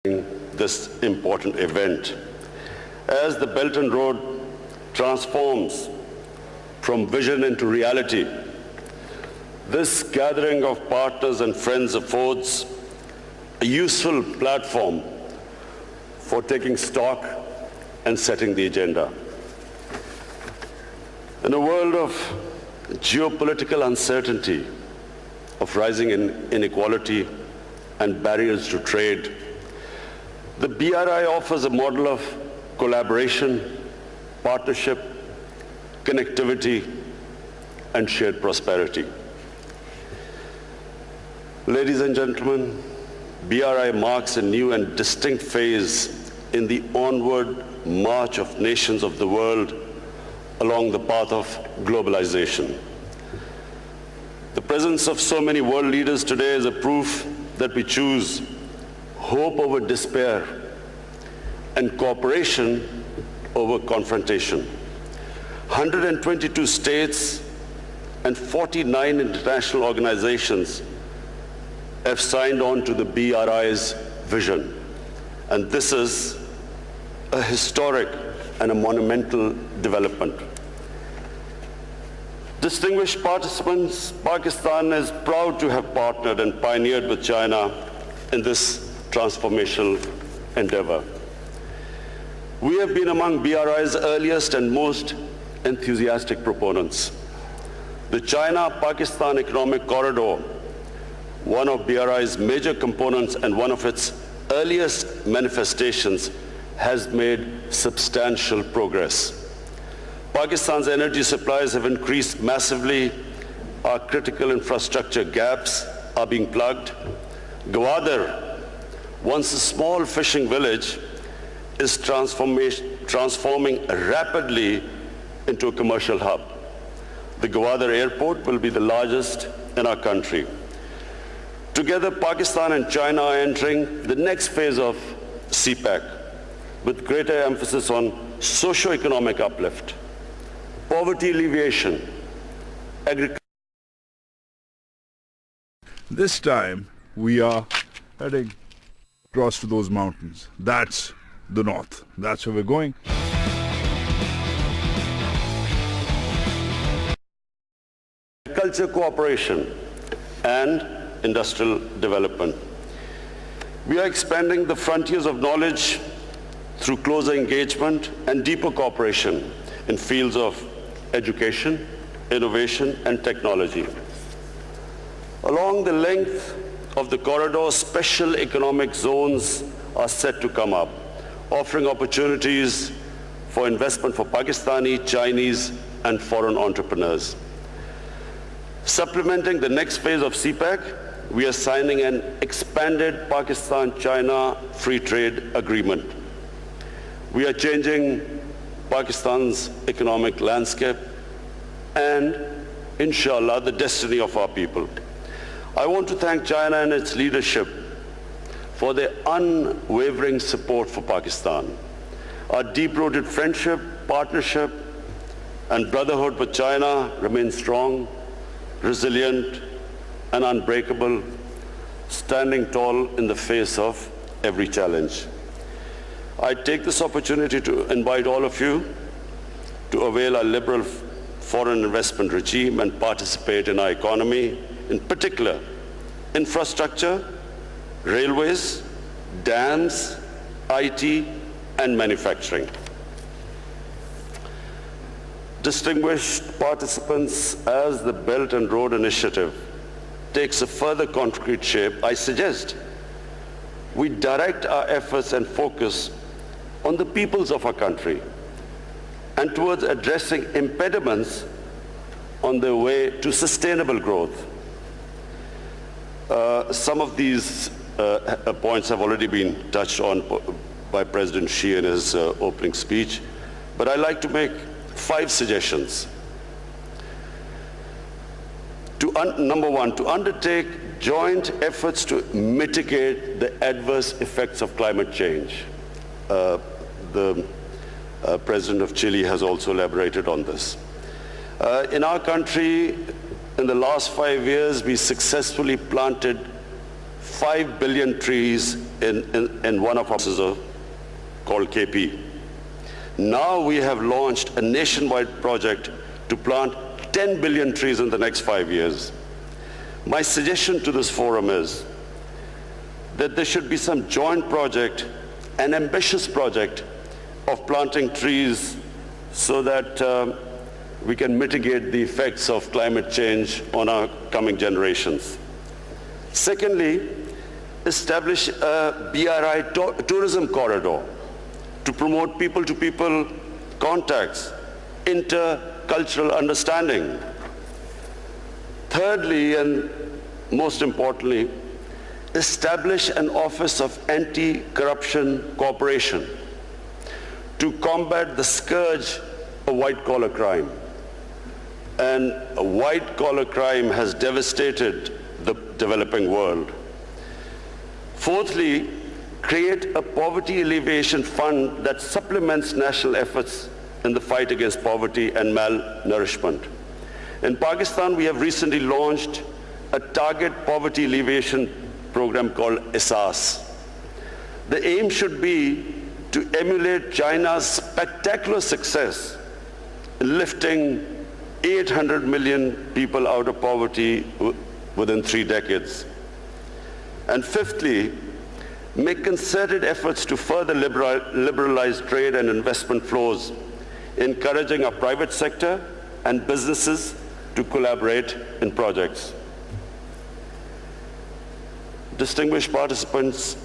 this important event. As the Belt and Road transforms from vision into reality, this gathering of partners and friends affords a useful platform for taking stock and setting the agenda. In a world of geopolitical uncertainty, of rising inequality and barriers to trade, the BRI offers a model of collaboration, partnership, connectivity, and shared prosperity. Ladies and gentlemen, BRI marks a new and distinct phase in the onward march of nations of the world along the path of globalization. The presence of so many world leaders today is a proof that we choose hope over despair and cooperation over confrontation. 122 states and 49 international organizations have signed on to the BRI's vision. And this is a historic and a monumental development. Distinguished participants, Pakistan is proud to have partnered and pioneered with China in this transformational endeavor. We have been among BRI's earliest and most enthusiastic proponents. The China-Pakistan Economic Corridor, one of BRI's major components and one of its earliest manifestations, has made substantial progress. Pakistan's energy supplies have increased massively. Our critical infrastructure gaps are being plugged. Gwadar, once a small fishing village, is transforming rapidly into a commercial hub. The Gwadar airport will be the largest in our country. Together, Pakistan and China are entering the next phase of CPEC, with greater emphasis on socio-economic uplift, poverty alleviation, agriculture. This time, we are heading across to those mountains. That's the north. That's where we're going. Culture cooperation and industrial development. We are expanding the frontiers of knowledge through closer engagement and deeper cooperation in fields of education, innovation, and technology. Along the length of the corridor, special economic zones are set to come up, offering opportunities for investment for Pakistani, Chinese, and foreign entrepreneurs. Supplementing the next phase of CPEC, we are signing an expanded Pakistan-China free trade agreement. We are changing Pakistan's economic landscape and, inshallah, the destiny of our people. I want to thank China and its leadership for their unwavering support for Pakistan. Our deep-rooted friendship, partnership, and brotherhood with China remains strong, resilient, and unbreakable, standing tall in the face of every challenge. I take this opportunity to invite all of you to avail our liberal foreign investment regime and participate in our economy, in particular, infrastructure, railways, dams, IT, and manufacturing. Distinguished participants, as the Belt and Road Initiative takes a further concrete shape, I suggest we direct our efforts and focus on the peoples of our country and towards addressing impediments on the way to sustainable growth. Some of these points have already been touched on by President Xi in his opening speech, but I'd like to make 5 suggestions. Number 1, to undertake joint efforts to mitigate the adverse effects of climate change. The President of Chile has also elaborated on this. In our country, in the last 5 years, we successfully planted 5 billion trees in one of our offices called KP. Now we have launched a nationwide project to plant 10 billion trees in the next 5 years. My suggestion to this forum is that there should be some joint project, an ambitious project of planting trees so that we can mitigate the effects of climate change on our coming generations. Secondly, establish a BRI tourism corridor to promote people-to-people contacts, intercultural understanding. Thirdly, and most importantly, establish an office of anti-corruption cooperation to combat the scourge of white-collar crime. And white-collar crime has devastated the developing world. Fourthly, create a poverty alleviation fund that supplements national efforts in the fight against poverty and malnourishment. In Pakistan, we have recently launched a target poverty alleviation program called ESAS. The aim should be to emulate China's spectacular success in lifting 800 million people out of poverty within 3 decades. And fifthly, make concerted efforts to further liberalize trade and investment flows, encouraging our private sector and businesses to collaborate in projects. Distinguished participants,